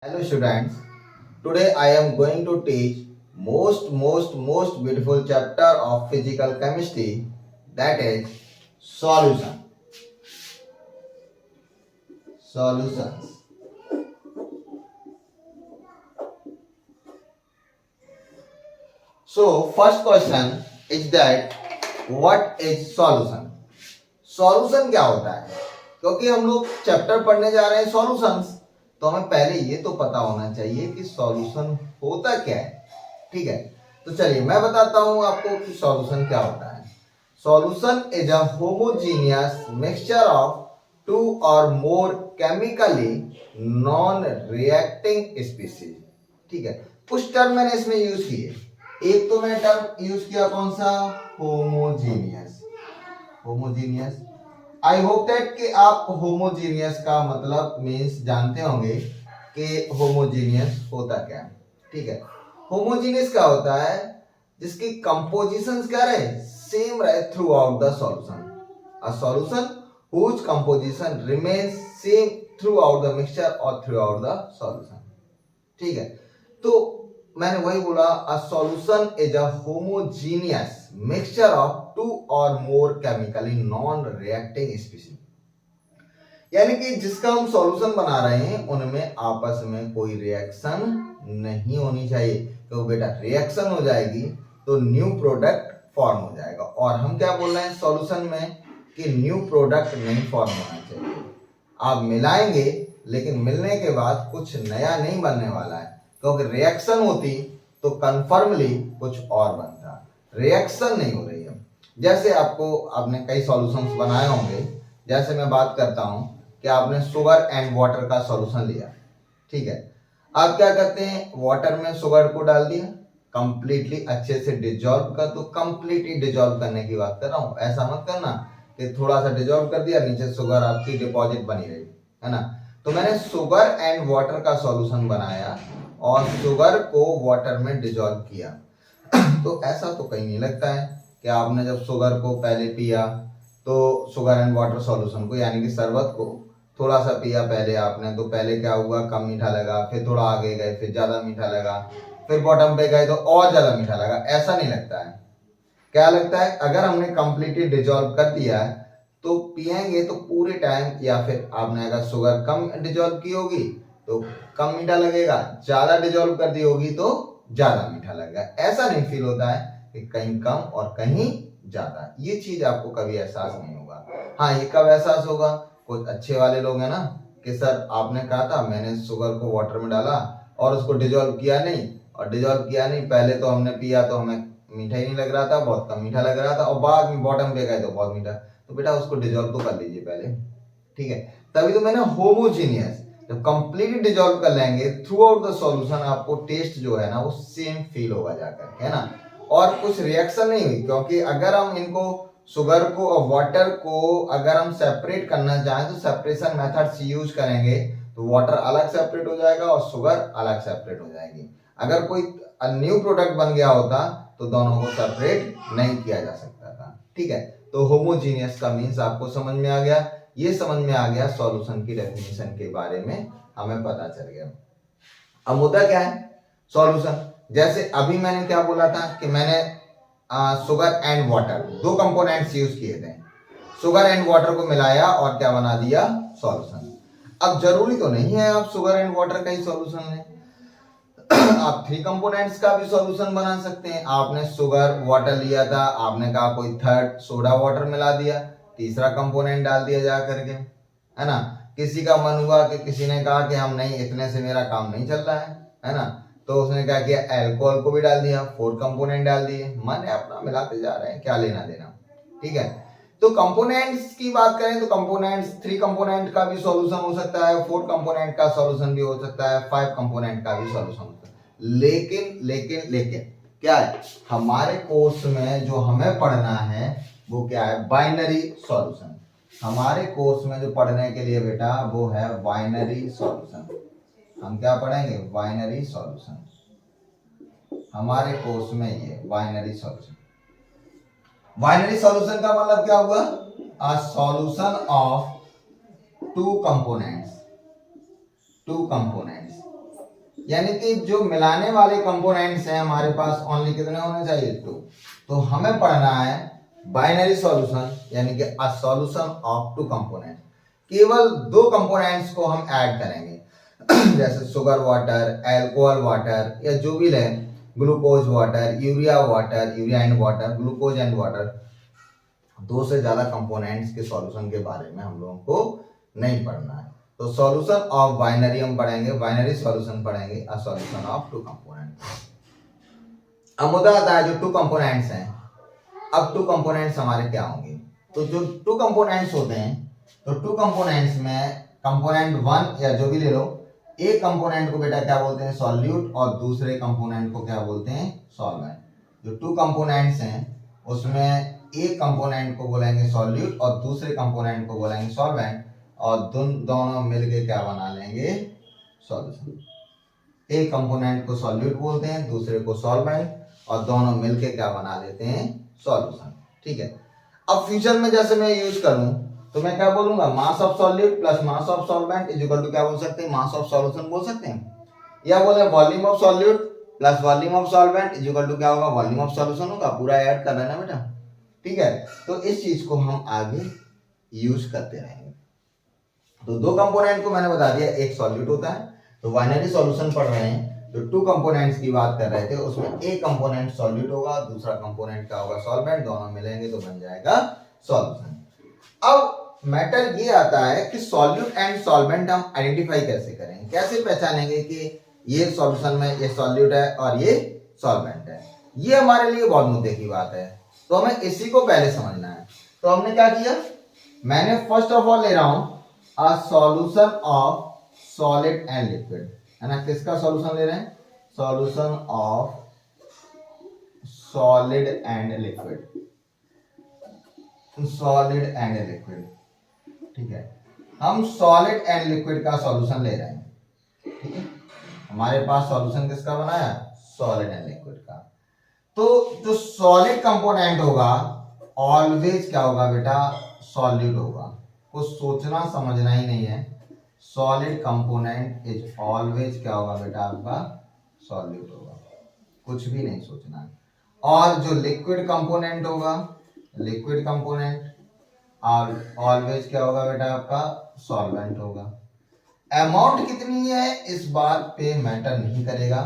Hello students, today I am going to teach most beautiful chapter of physical chemistry, that is solution. Solutions. So first question is that what is solution? Solution क्या होता है? क्योंकि हम लोग chapter पढ़ने जा रहे हैं सॉल्यूशंस, तो हमें पहले ये तो पता होना चाहिए कि सॉल्यूशन होता क्या है। ठीक है, तो चलिए मैं बताता हूं आपको कि सॉल्यूशन क्या होता है। Solution is a homogeneous mixture of two or more chemically non reacting species. ठीक है, कुछ टर्म मैंने इसमें यूज किए। एक तो मैंने टर्म यूज किया कौन सा? Homogeneous. Homogeneous, I hope that कि आप होमोजीनियस का मतलब मीन्स जानते होंगे कि होमोजीनियस होता क्या है। ठीक है, होमोजीनियस क्या होता है? जिसकी कंपोजिशंस क्या रहे? सेम रहे throughout the solution. A solution whose composition remains same throughout the mixture or throughout the solution. ठीक है, तो मैंने वही बोला, a solution is a homogeneous mixture of two or more chemically non reacting species. यानी कि जिसका हम सॉल्यूशन बना रहे हैं उनमें आपस में कोई रिएक्शन नहीं होनी चाहिए, तो बेटा रिएक्शन हो जाएगी तो न्यू प्रोडक्ट फॉर्म हो जाएगा। और हम क्या बोल रहे हैं सॉल्यूशन में कि न्यू प्रोडक्ट नहीं फॉर्म होना चाहिए। आप मिलाएंगे लेकिन मिलने के बाद कुछ नया नहीं बनने वाला है, क्योंकि रिएक्शन होती तो कन्फर्मली कुछ और बनता। रिएक्शन नहीं हो रही है। जैसे आपने कई सॉल्यूशंस बनाए होंगे, जैसे मैं बात करता हूं कि आपने शुगर एंड वाटर का सॉल्यूशन लिया। ठीक है, आप क्या करते हैं, वाटर में शुगर को डाल दिया, कंप्लीटली अच्छे से डिजॉल्व कर दो। कंप्लीटली डिजॉल्व करने की बात कर रहा हूं, ऐसा मत करना कि थोड़ा सा डिजॉल्व कर दिया, नीचे शुगर आपकी डिपॉजिट बनी रही, है ना। तो मैंने शुगर एंड वाटर का सॉल्यूशन बनाया और शुगर को वाटर में डिजॉल्व किया। तो ऐसा तो कहीं नहीं लगता है कि आपने जब शुगर को पहले पिया तो शुगर एंड वाटर सॉल्यूशन को यानी कि शरबत को थोड़ा सा पिया पहले आपने, तो पहले क्या हुआ, कम मीठा लगा, फिर थोड़ा आगे गए फिर ज्यादा मीठा लगा, फिर बॉटम पे गए तो और ज्यादा मीठा लगा। ऐसा नहीं लगता है। क्या लगता है, अगर हमने कंप्लीटली डिजॉल्व कर दिया है तो पिएंगे तो पूरे टाइम, या फिर आपने अगर शुगर कम डिजॉल्व की होगी तो कम मीठा लगेगा, ज्यादा डिजॉल्व कर दी होगी तो ज्यादा मीठा लगेगा। ऐसा नहीं फील होता है कि कहीं कम और कहीं ज्यादा। ये चीज आपको कभी एहसास नहीं होगा। हाँ, ये कब एहसास होगा? कुछ अच्छे वाले लोग हैं ना कि सर आपने कहा था, मैंने शुगर को वाटर में डाला और उसको डिजॉल्व किया नहीं, और डिजॉल्व किया नहीं, पहले तो हमने पिया तो हमें मीठा ही नहीं लग रहा था, बहुत कम मीठा लग रहा था, और बाद में बॉटम पे गए तो बहुत मीठा। तो बेटा उसको डिजॉल्व तो कर लीजिए पहले। ठीक है, तभी तो मैंने होमोजीनियस, जब कंप्लीटली डिजॉल्व कर लेंगे थ्रू आउट द सॉल्यूशन, आपको टेस्ट जो है ना वो सेम फील होगा जाकर, है ना। और कुछ रिएक्शन नहीं हुई, क्योंकि अगर हम इनको शुगर को और वाटर को अगर हम सेपरेट करना चाहें तो सेपरेशन मेथड्स यूज करेंगे, तो वाटर अलग सेपरेट हो जाएगा और शुगर अलग सेपरेट हो जाएगी। अगर कोई न्यू प्रोडक्ट बन गया होता तो दोनों को सेपरेट नहीं किया जा सकता था। ठीक है, तो होमोजीनियस का मीन्स आपको समझ में आ गया। ये समझ में आ गया, सॉल्यूशन की डेफिनेशन के बारे में हमें पता चल गया। अब मुद्दा क्या है, सॉल्यूशन। जैसे अभी मैंने क्या बोला था कि मैंने शुगर एंड वाटर दो कंपोनेंट्स यूज किए थे, शुगर एंड वाटर को मिलाया और क्या बना दिया, सॉल्यूशन। अब जरूरी तो नहीं है आप शुगर एंड वाटर का ही सॉल्यूशन लें, आप थ्री कंपोनेंट्स का भी सॉल्यूशन बना सकते हैं। आपने शुगर वाटर लिया था, आपने कहा कोई थर्ड सोडा वाटर मिला दिया, तीसरा कंपोनेंट डाल दिया जा करके, है ना। किसी का मन हुआ कि किसी ने कहा कि हम नहीं, इतने से मेरा काम नहीं चल रहा है ना, तो उसने क्या किया, अल्कोहल को भी डाल दिया, फोर कंपोनेंट डाल दिए। मन है अपना मिलाते जा रहे हैं, क्या लेना देना। ठीक है, तो कंपोनेंट्स की बात करें तो कंपोनेंट्स, थ्री कंपोनेंट का भी सॉल्यूशन हो सकता है, फोर कंपोनेंट का सॉल्यूशन भी हो सकता है, फाइव कंपोनेंट का भी सॉल्यूशन हो सकता है। लेकिन लेकिन लेकिन क्या है, हमारे कोर्स में जो हमें पढ़ना है वो क्या है, बाइनरी सॉल्यूशन। हमारे कोर्स में जो पढ़ने के लिए बेटा वो है बाइनरी सॉल्यूशन। हम क्या पढ़ेंगे, बाइनरी सॉल्यूशन। हमारे कोर्स में ये बाइनरी सॉल्यूशन। बाइनरी सॉल्यूशन का मतलब क्या हुआ, a solution of two components, two components यानी कि जो मिलाने वाले कंपोनेंट्स हैं हमारे पास ओनली कितने होने चाहिए, 2। तो हमें पढ़ना है बाइनरी सॉल्यूशन, यानी कि अ सॉल्यूशन ऑफ 2 कंपोनेंट। केवल 2 कंपोनेंट्स को हम ऐड करेंगे जैसे शुगर वाटर, अल्कोहल वाटर, या जो भी लें, glucose water, urea and water, glucose and water. 2 से ज्यादा कंपोनेंट्स के सॉल्यूशन के बारे में हम लोगों को नहीं पढ़ना है। तो सॉल्यूशन ऑफ बाइनरी हम पढ़ेंगे, बाइनरी सॉल्यूशन पढ़ेंगे, अ सॉल्यूशन ऑफ 2 कंपोनेंट। अब मुद्दा आता है जो 2 कंपोनेंट्स हैं, अब 2 कंपोनेंट्स हमारे क्या होंगे। तो जो 2 कंपोनेंट्स होते हैं, तो 2 कंपोनेंट्स में कंपोनेंट 1 या जो भी ले लो, एक कंपोनेंट को बेटा क्या बोलते हैं, सॉल्यूट, और दूसरे कंपोनेंट को क्या बोलते हैं, सॉल्वेंट। जो 2 कंपोनेंट्स हैं उसमें एक कंपोनेंट को बोलेंगे सॉल्यूट और दूसरे कंपोनेंट को बोलेंगे सॉल्वेंट, और दोनों मिलके क्या बना लेंगे, सॉल्यूशन। एक कंपोनेंट को सॉल्यूट बोलते हैं, दूसरे को सॉल्वेंट, और दोनों मिलके क्या बना लेते हैं, सॉल्यूशन। ठीक है। अब फ्यूचर में जैसे मैं यूज करूं तो मैं क्या बोलूंगा, mass of solute plus mass of solvent is equal to क्या बोल सकते हैं, मास ऑफ सॉल्यूशन बोल सकते हैं, या बोले volume of solute plus volume of solvent is equal to क्या होगा, वॉल्यूम ऑफ सॉल्यूशन होगा। पूरा ऐड कर लेना बेटा। ठीक है। तो इस चीज को हम आगे यूज करते रहेंगे। तो 2 कंपोनेंट को मैंने बता दिया, एक सॉल्यूट होता है। तो बाइनरी सॉल्यूशन पढ़ रहे हैं, जो 2 कंपोनेंट्स की बात कर रहे थे उसमें एक कंपोनेंट सॉल्यूट होगा, दूसरा कंपोनेंट क्या होगा, सॉल्वेंट। दोनों मिलेंगे तो बन जाएगा सॉल्यूशन। अब मैटर ये आता है कि सॉल्यूट एंड सॉल्वेंट हम आइडेंटिफाई कैसे करेंगे, कैसे पहचानेंगे कि ये सॉल्यूशन में ये सॉल्यूट है और ये सॉल्वेंट है। ये हमारे लिए बहुत मुद्दे की बात है, तो हमें इसी को पहले समझना है। तो हमने क्या किया, मैंने फर्स्ट ऑफ ऑल ले रहा हूं a solution of solid and liquid, है ना। किसका सॉल्यूशन ले रहे हैं, solution of solid and liquid, solid and liquid. ठीक है। हम सॉलिड एंड लिक्विड का सॉल्यूशन ले रहे हैं। ठीक है। हमारे पास सॉल्यूशन किसका बनाया, सॉलिड एंड लिक्विड का। तो जो सॉलिड कंपोनेंट होगा ऑलवेज क्या होगा बेटा, सॉल्यूट होगा। कुछ सोचना समझना ही नहीं है, सॉलिड कंपोनेंट इज ऑलवेज क्या होगा बेटा, आपका सॉल्यूट होगा। कुछ भी नहीं सोचना है। और जो लिक्विड कंपोनेंट होगा, लिक्विड कंपोनेंट ऑलवेज क्या होगा बेटा, आपका सॉल्वेंट होगा। अमाउंट कितनी है इस बात पे मैटर नहीं करेगा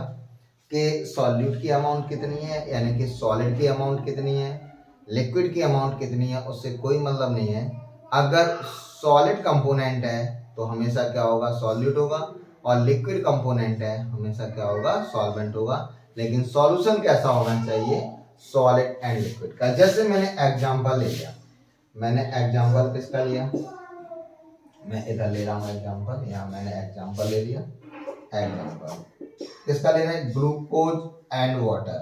कि सॉल्यूट की अमाउंट कितनी है, यानी कि सॉलिड की अमाउंट कितनी है, लिक्विड की अमाउंट कितनी है, उससे कोई मतलब नहीं है। अगर सॉलिड कंपोनेंट है तो हमेशा क्या होगा, सॉल्यूट होगा, और लिक्विड कंपोनेंट है हमेशा क्या होगा, सॉल्वेंट होगा। लेकिन सॉल्यूशन कैसा होना चाहिए, सॉलिड एंड लिक्विड का। जैसे मैंने एग्जांपल ले लिया, मैंने एग्जांपल किसका लिया, मैं इधर ले रहा हूँ एग्जांपल, यहाँ मैंने एग्जांपल ले लिया। एग्जांपल किसका ले रहे हैं, glucose and water,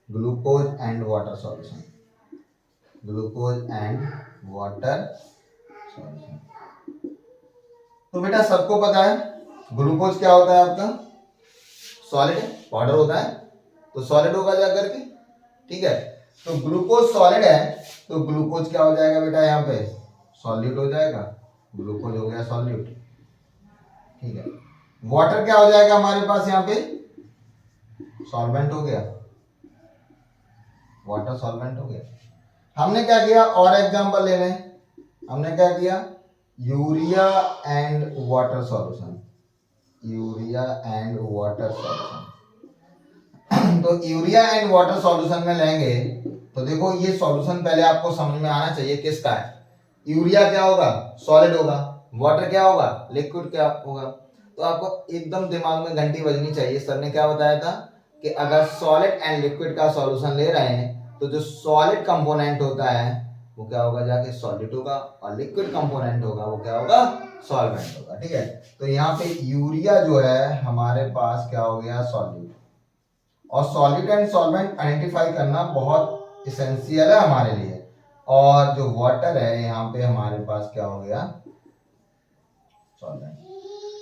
glucose and water solution, glucose and water solution. तो बेटा सबको पता है ग्लूकोज क्या होता है, आपका सॉलिड पाउडर होता है, तो सॉलिड होगा जाकर के। ठीक है। तो ग्लूकोज सॉलिड है तो ग्लूकोज क्या हो जाएगा बेटा, यहाँ पे सॉल्यूट हो जाएगा, ग्लूकोज हो गया सॉल्यूट। ठीक है। वाटर क्या हो जाएगा हमारे पास यहाँ पे, सॉल्वेंट हो गया, वाटर सॉल्वेंट हो गया। हमने क्या किया, और एग्जांपल ले लें, हमने क्या किया, urea and water solution, urea and water solution. तो यूरिया एंड वाटर सॉल्यूशन में लेंगे तो देखो ये सॉल्यूशन पहले आपको समझ में आना चाहिए किसका है। यूरिया क्या होगा, सॉलिड होगा, वाटर क्या होगा, लिक्विड क्या होगा। तो आपको एकदम दिमाग में घंटी बजनी चाहिए। सर ने क्या बताया था कि अगर सॉलिड एंड लिक्विड का सॉल्यूशन ले रहे हैं तो जो सॉलिड कंपोनेंट होता है वो क्या होगा, जाके सॉलिड होगा, और लिक्विड कंपोनेंट होगा वो क्या होगा, सॉल्वेंट होगा। ठीक है। तो यहाँ पे यूरिया जो है हमारे पास क्या हो गया, सॉल्यूट। और सॉलिड एंड सॉल्वेंट आइडेंटिफाई करना बहुत इसेंशियल है हमारे लिए। और जो वाटर है यहाँ पे हमारे पास क्या हो गया, सॉल्वेंट।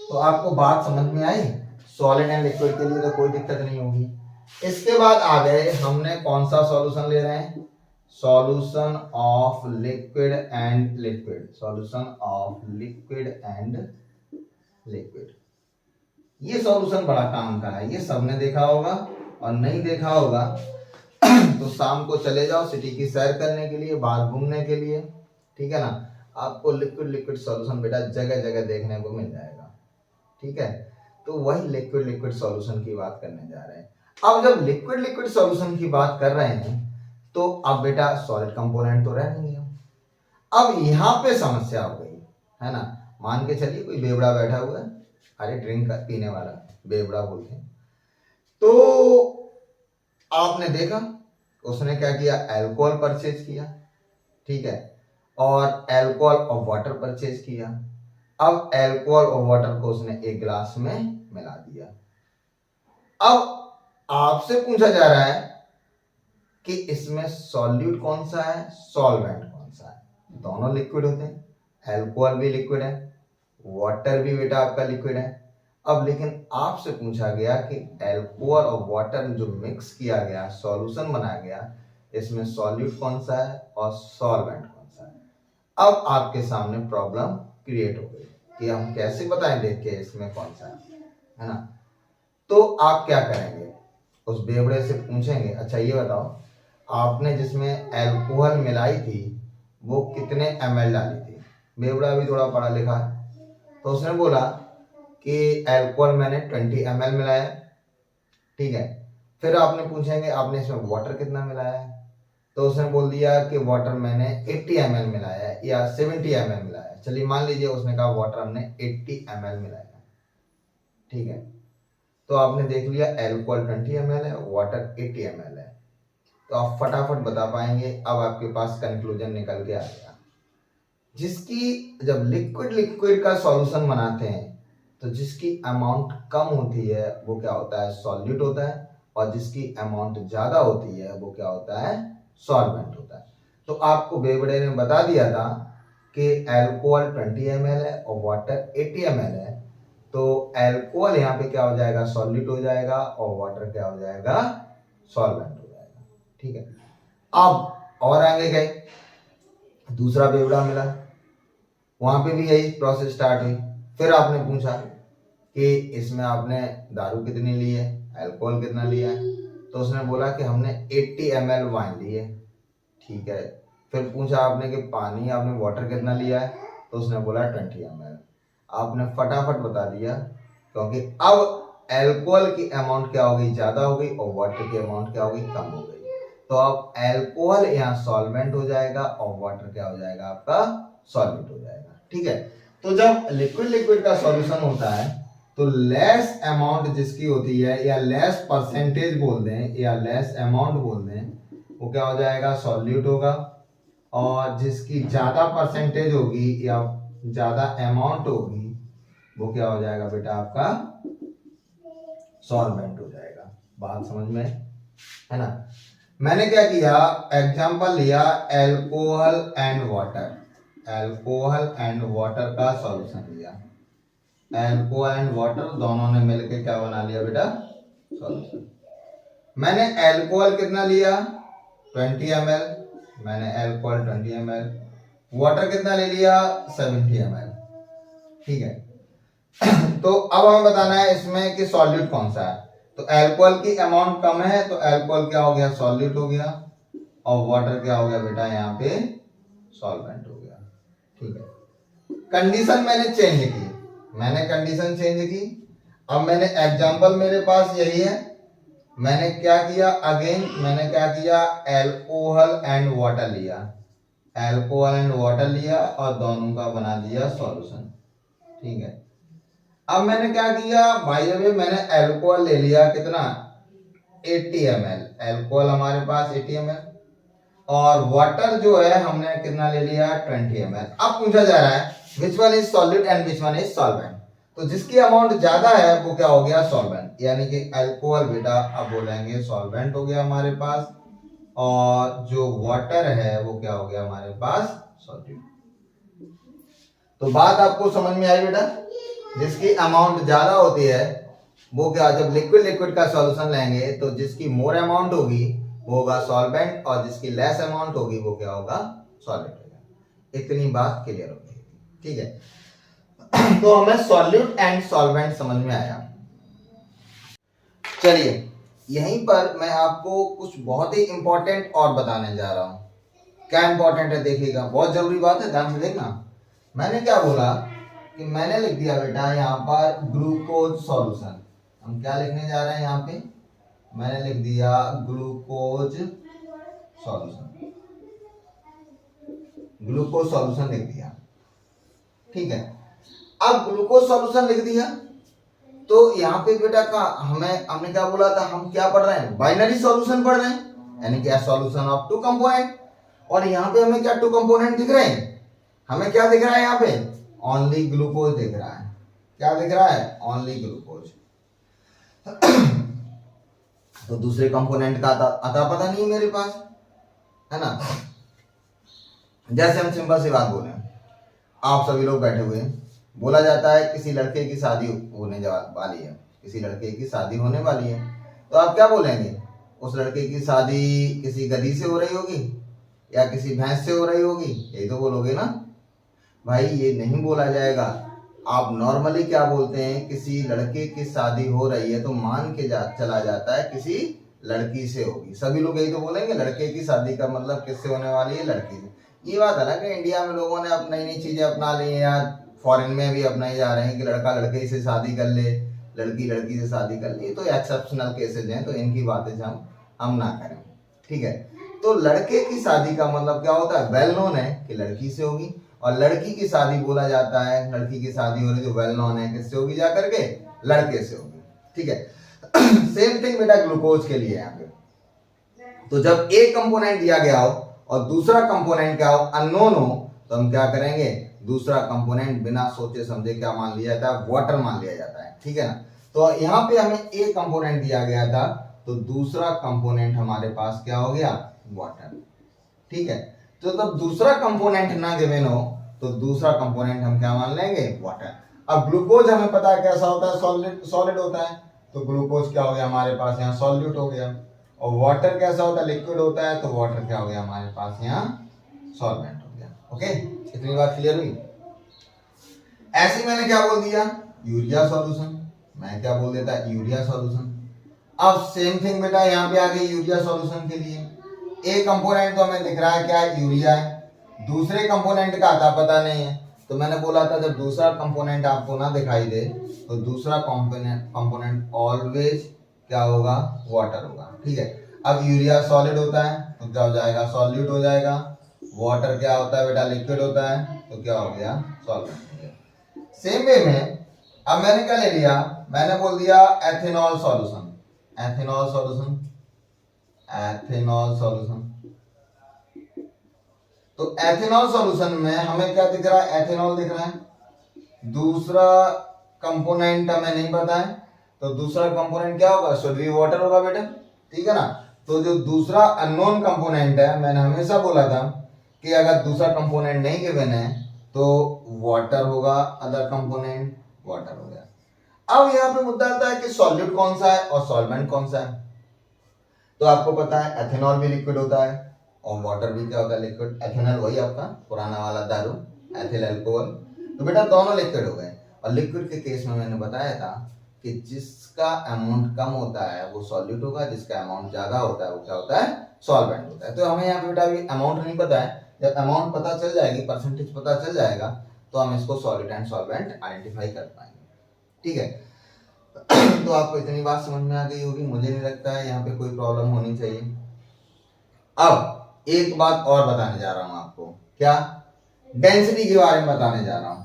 तो आपको बात समझ में आई, सॉलिड एंड लिक्विड के लिए तो कोई दिक्कत नहीं होगी। इसके बाद आ गए, हमने कौन सा सॉल्यूशन ले रहे हैं, solution of liquid and liquid, solution of liquid and liquid. ये सॉल्यूशन बड़ा काम का है, ये सबने देखा होगा, और नहीं देखा होगा तो शाम को चले जाओ सिटी की सैर करने के लिए, बाहर घूमने के लिए, ठीक है ना। आपको लिक्विड लिक्विड सॉल्यूशन बेटा जगह जगह देखने को मिल जाएगा, ठीक है। तो वही लिक्विड लिक्विड सॉल्यूशन की बात करने जा रहे हैं। अब जब लिक्विड लिक्विड सॉल्यूशन की बात कर रहे हैं तो अब बेटा सॉलिड कंपोनेंट तो रह नहीं है। अब यहाँ पे समस्या हो गई है ना। मान के चलिए कोई बेवड़ा बैठा हुआ है, अरे ड्रिंक पीने वाला बेवड़ा बोलते हैं, तो आपने देखा उसने क्या किया, अल्कोहल परचेज किया, ठीक है, और अल्कोहल और वाटर परचेज किया। अब अल्कोहल और वाटर को उसने एक गिलास में मिला दिया। अब आपसे पूछा जा रहा है कि इसमें सॉल्यूट कौन सा है, सॉल्वेंट कौन सा है। दोनों लिक्विड होते हैं, अल्कोहल भी लिक्विड है, वाटर भी बेटा आपका लिक्विड है। अब लेकिन आपसे पूछा गया कि अल्कोहल और वाटर जो मिक्स किया गया, सॉल्यूशन बनाया गया, इसमें सॉल्यूट कौन सा है और सॉल्वेंट कौन सा है। अब आपके सामने प्रॉब्लम क्रिएट हो गई कि हम कैसे बताएं देख के इसमें कौन सा है ना। तो आप क्या करेंगे, उस बेवड़े से पूछेंगे, अच्छा ये बताओ आपने जिसमें अल्कोहल मिलाई थी वो कितने ml डाली थी। बेवड़ा भी थोड़ा पढ़ा लिखा है, तो उसने बोला कि अल्कोहल मैंने 20 ml मिलाया, ठीक है। फिर आपने पूछेंगे आपने इसमें वाटर कितना मिलाया है, तो उसने बोल दिया कि वाटर मैंने 80 ml मिलाया है या 70 ml मिलाया है। चलिए मान लीजिए उसने कहा वाटर हमने 80 ml मिलाया, ठीक है। तो आपने देख लिया अल्कोहल 20 ml है, वाटर 80 ml है, तो आप फटाफट बता पाएंगे। अब आपके पास कंक्लूजन निकल के आ गया। जिसकी जब लिक्विड लिक्विड का सॉल्यूशन बनाते हैं तो जिसकी अमाउंट कम होती है वो क्या होता है, सॉल्यूट होता है, और जिसकी अमाउंट ज्यादा होती है वो क्या होता है, सॉल्वेंट होता है। तो आपको बेवड़े ने बता दिया था कि अल्कोहल 20 ml है और वाटर 80 ml है, तो अल्कोहल यहाँ पे क्या हो जाएगा, सॉल्यूट हो जाएगा, और वाटर क्या हो जाएगा, सॉल्वेंट हो जाएगा, ठीक है। अब और आगे गए, दूसरा बेवड़ा मिला, वहां पे भी यही प्रोसेस स्टार्ट हुई। फिर आपने पूछा कि इसमें आपने दारू कितनी ली है, अल्कोहल कितना लिया है, तो उसने बोला कि हमने 80 ml वाइन ली है, ठीक है। फिर पूछा आपने कि पानी आपने वाटर कितना लिया है, तो उसने बोला 20 ml। आपने फटाफट बता दिया, क्योंकि अब अल्कोहल की अमाउंट क्या हो गई, ज्यादा हो गई, और वाटर की अमाउंट क्या हो गई, कम हो गई। तो अब अल्कोहल यहाँ सॉल्वेंट हो जाएगा और वाटर क्या हो जाएगा, आपका सॉल्वेंट हो जाएगा, ठीक है। तो जब लिक्विड लिक्विड का सॉल्यूशन होता है तो लेस अमाउंट जिसकी होती है, या लेस परसेंटेज बोल दें या लेस अमाउंट बोल दें, वो क्या हो जाएगा, सॉल्यूट होगा, और जिसकी ज्यादा परसेंटेज होगी या ज्यादा अमाउंट होगी वो क्या हो जाएगा बेटा, आपका सॉल्वेंट हो जाएगा। बात समझ में है ना। मैंने क्या किया, एग्जांपल लिया alcohol and water, alcohol and water का सॉल्यूशन लिया। अल्कोहल एंड वाटर दोनों ने मिलकर क्या बना लिया बेटा, सॉल्यूशन। मैंने अल्कोहल कितना लिया, 20 ml, मैंने अल्कोहल 20 ml, वाटर कितना ले लिया, 70 ml, ठीक है। तो अब हमें बताना है इसमें कि सॉल्यूट कौन सा है। तो अल्कोहल की अमाउंट कम है तो अल्कोहल क्या हो गया, सॉल्यूट हो गया, और वाटर क्या हो गया बेटा, यहाँ पे सॉल्वेंट हो गया, ठीक है। कंडीशन मैंने चेंज की, मैंने कंडीशन चेंज की। अब मैंने एग्जांपल मेरे पास यही है, मैंने क्या किया, अगेन मैंने क्या किया, अल्कोहल एंड वाटर लिया, अल्कोहल एंड वाटर लिया और दोनों का बना दिया सॉल्यूशन, ठीक है। अब मैंने क्या किया भाई, अभी मैंने अल्कोहल ले लिया कितना, 80 ml, अल्कोहल हमारे पास 80 ml, और वाटर जो है हमने कितना ले लिया, 20 ml। अब पूछा जा रहा है which one is solute and which one is solvent. तो जिसकी अमाउंट ज्यादा है वो क्या हो गया, सॉल्वेंट, यानी कि अल्कोहल बेटा अब बोलेंगे सॉल्वेंट हो गया हमारे पास, और जो वाटर है वो क्या हो गया हमारे पास, सॉल्यूट। तो बात आपको समझ में आई बेटा, जिसकी अमाउंट ज्यादा होती है वो क्या, जब लिक्विड लिक्विड का सॉल्यूशन लेंगे तो जिसकी मोर अमाउंट होगी वो होगा सॉल्वेंट, और जिसकी लेस अमाउंट होगी वो क्या होगा, सॉलिड होगा। इतनी बात क्लियर हो गई, ठीक है। तो हमें सॉल्यूट एंड सॉल्वेंट समझ में आया। चलिए यहीं पर मैं आपको कुछ बहुत ही इंपॉर्टेंट और बताने जा रहा हूं। क्या इंपॉर्टेंट है देखिएगा, बहुत जरूरी बात है, ध्यान से देखना। मैंने क्या बोला कि मैंने लिख दिया बेटा यहाँ पर ग्लूकोज सॉल्यूशन। हम क्या लिखने जा रहे हैं यहाँ पे, मैंने लिख दिया ग्लूकोज सॉल्यूशन, ग्लूकोज सॉल्यूशन लिख दिया। ठीक है, अब ग्लूकोज सॉल्यूशन लिख दिया तो यहाँ पे बेटा का हमने क्या बोला था, हम क्या पढ़ रहे हैं, बाइनरी सॉल्यूशन पढ़ रहे हैं, यानी कि सॉल्यूशन ऑफ टू कंपोनेंट। और यहाँ पे हमें क्या टू कंपोनेंट दिख रहे हैं, हमें क्या दिख रहा है यहाँ पे, ओनली ग्लूकोज दिख रहा है। क्या दिख रहा है, ओनली ग्लूकोज। तो दूसरे कंपोनेंट का अता पता नहीं मेरे पास, है ना। जैसे हम सिंपल सी बात बोले, आप सभी लोग बैठे हुए हैं, बोला जाता है किसी लड़के की शादी होने वाली है, किसी लड़के की शादी होने वाली है, तो आप क्या बोलेंगे, उस लड़के की शादी किसी गधी से हो रही होगी या किसी भैंस से हो रही होगी, यही तो बोलोगे ना भाई। ये नहीं बोला जाएगा। आप नॉर्मली क्या बोलते हैं, किसी लड़के की शादी हो रही है तो मान के चला जाता है किसी लड़की से होगी, सभी लोग यही तो बोलेंगे, लड़के की शादी का मतलब किससे होने वाली है, लड़की से। ये बात है ना कि इंडिया में लोगों ने अब नई नई चीजें अपना ली हैं यार, फॉरेन में भी अपनाई जा रहे हैं कि लड़का लड़के से शादी कर ले, लड़की लड़की से शादी कर ले। तो एक्सेप्शनल केसेज हैं, तो इनकी बातें हम ना करें। ठीक है, तो लड़के की शादी का मतलब क्या होता है, वेल नोन है कि लड़की से होगी, और लड़की की शादी बोला जाता है, लड़की की शादी हो रही जो वेल नोन है किससे होगी, जाकर के लड़के से होगी। ठीक है, सेम थिंग बेटा ग्लूकोज के लिए यहाँ पे। तो जब एक कंपोनेंट दिया गया हो और दूसरा कंपोनेंट क्या हो, अननोन हो, तो हम क्या करेंगे, दूसरा कंपोनेंट बिना सोचे समझे क्या मान लिया जाता है, वाटर मान लिया जाता है। ठीक है ना। तो यहाँ पे हमें एक कंपोनेंट दिया गया था, तो दूसरा कंपोनेंट हमारे पास क्या हो गया, वाटर। ठीक है, तो तब दूसरा कंपोनेंट ना गिवन हो तो दूसरा कंपोनेंट हम क्या मान लेंगे, वाटर। अब ग्लूकोज हमें पता है कैसा होता है, सॉलिड होता है, तो ग्लूकोज क्या हो गया हमारे पास यहाँ, सॉल्यूट हो गया। और वाटर कैसा होता है, लिक्विड होता है, तो वाटर क्या हो गया हमारे पास यहाँ, सॉल्वेंट हो गया। ओके, इतनी बात क्लियर हुई। ऐसे मैंने क्या बोल दिया, यूरिया सॉल्यूशन, मैं क्या बोल देता, यूरिया सॉल्यूशन। अब सेम थिंग बेटा यहाँ पे आ गई यूरिया सॉल्यूशन के लिए, एक कंपोनेंट तो हमें दिख रहा है क्या, यूरिया है, दूसरे कंपोनेंट का आता पता नहीं है, तो मैंने बोला था जब दूसरा कंपोनेंट आपको ना दिखाई दे तो दूसरा कंपोनेंट ऑलवेज क्या होगा, वाटर होगा। ठीक है, अब यूरिया सॉलिड होता है तो क्या हो जाएगा, सॉल्यूट हो जाएगा। वाटर क्या होता है बेटा, लिक्विड होता है, तो क्या हो गया, सॉल्वेंट हो गया। सेम वे में अब मैंने क्या ले लिया, मैंने बोल दिया ethanol solution, ethanol solution, ethanol solution. तो एथेनॉल सॉल्यूशन में हमें क्या दिख रहा है, एथेनॉल दिख रहा है, दूसरा कंपोनेंट हमें नहीं पता है, तो दूसरा कंपोनेंट क्या होगा, शुड बी वाटर होगा बेटा। ठीक है ना। तो जो दूसरा अननोन कंपोनेंट है, मैंने हमेशा बोला था कि अगर दूसरा कंपोनेंट नहीं गिवन है तो वाटर होगा, अदर कंपोनेंट वाटर हो गया। अब यहाँ पे मुद्दा आता है कि सॉल्यूट कौन सा है और सॉल्वेंट कौन सा है। तो आपको पता है एथेनॉल भी लिक्विड होता है और वाटर भी क्या होता है, लिक्विड। एथेनॉल वही आपका पुराना वाला दारू, एथिल अल्कोहल। तो बेटा दोनों लिक्विड हो गए। और लिक्विड के केस में मैंने बताया था कि जिसका अमाउंट कम होता है वो सॉल्यूट होगा, जिसका अमाउंट ज्यादा होता है वो क्या होता है, सॉल्वेंट होता है। तो हमें यहाँ पे बेटा अभी अमाउंट नहीं पता है, जब अमाउंट पता चल जाएगी, परसेंटेज पता चल जाएगा, तो हम इसको सॉलिड एंड सॉल्वेंट आइडेंटिफाई कर पाएंगे। ठीक है, तो आपको इतनी बात समझ में आ गई होगी, मुझे नहीं लगता है यहाँ पे कोई प्रॉब्लम होनी चाहिए। अब एक बात और बताने जा रहा हूं आपको, क्या, डेंसिटी के बारे में बताने जा रहा हूं।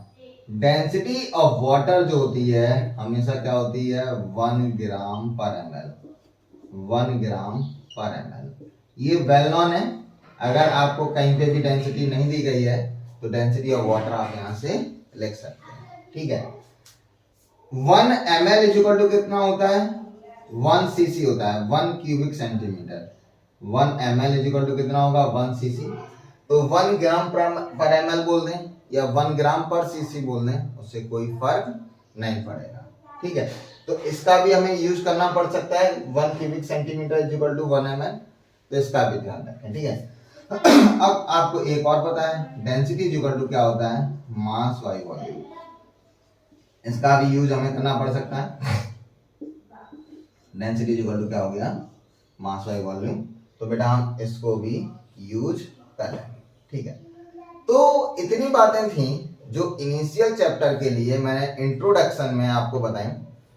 डेंसिटी ऑफ वाटर जो होती है हमेशा क्या होती है, 1 ग्राम पर ml, 1 ग्राम पर ml। ये वेल नोन है, अगर आपको कहीं पे भी डेंसिटी नहीं दी गई है तो डेंसिटी ऑफ वाटर आप यहां से लिख सकते हैं। ठीक है, 1 ml इक्वल टू कितना होता है, 1 cc होता है, 1 cubic centimetre. 1 ml equal to कितना होगा, 1 cc। तो 1 ग्राम पर ml बोल दें या 1 ग्राम पर cc बोल दें, उससे कोई फर्क नहीं पड़ेगा। ठीक है, तो इसका भी हमें यूज करना पड़ सकता है, 1 cubic centimetre equal to 1 ml, तो इसका भी ध्यान रखें। ठीक है, अब आपको एक और पता है, डेंसिटी इक्वल टू क्या होता है, मास बाई वॉल्यूम। इसका भी यूज हमें करना पड़ सकता है। डेंसिटी इक्वल टू क्या हो गया, मास बाय वॉल्यूम। तो बेटा हम इसको भी यूज कर लेंगे, ठीक है। तो इतनी बातें थी जो इनिशियल चैप्टर के लिए मैंने इंट्रोडक्शन में आपको बताई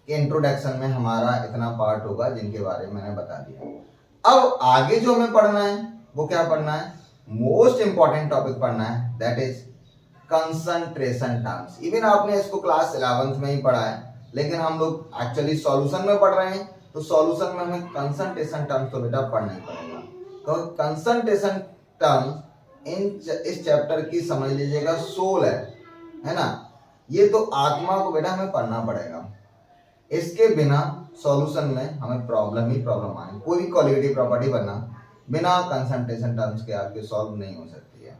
कि इंट्रोडक्शन में हमारा इतना पार्ट होगा जिनके बारे में मैंने बता दिया। अब आगे जो हमें पढ़ना है वो क्या पढ़ना है, मोस्ट इंपॉर्टेंट टॉपिक पढ़ना है, that is concentration terms. Even आपने इसको क्लास 11th में ही पढ़ा है, लेकिन हम लोग एक्चुअली सॉल्यूशन में पढ़ रहे हैं, तो सॉल्यूशन में हमें कंसंट्रेशन टर्म्स तो बेटा पढ़ना ही पड़ेगा। तो कंसंट्रेशन टर्म्स इस चैप्टर की समझ लीजिएगा सोल है ना, ये तो आत्मा को बेटा हमें पढ़ना पड़ेगा। इसके बिना सॉल्यूशन में हमें प्रॉब्लम ही प्रॉब्लम आनी, कोई भी क्वालिटी प्रॉपर्टी बनना बिना कंसंट्रेशन टर्म्स के आपके सॉल्व नहीं हो सकती है।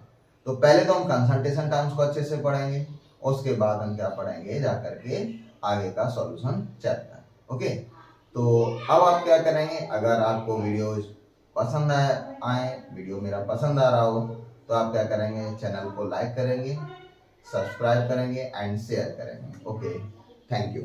तो पहले तो हम कंसंट्रेशन टर्म्स को अच्छे से पढ़ेंगे, उसके बाद हम क्या पढ़ेंगे जाकर के आगे का सॉल्यूशन चैप्टर। ओके, तो अब आप क्या करेंगे, अगर आपको वीडियोज पसंद आए, वीडियो मेरा पसंद आ रहा हो, तो आप क्या करेंगे, चैनल को लाइक करेंगे, सब्सक्राइब करेंगे एंड शेयर करेंगे। Okay, thank you.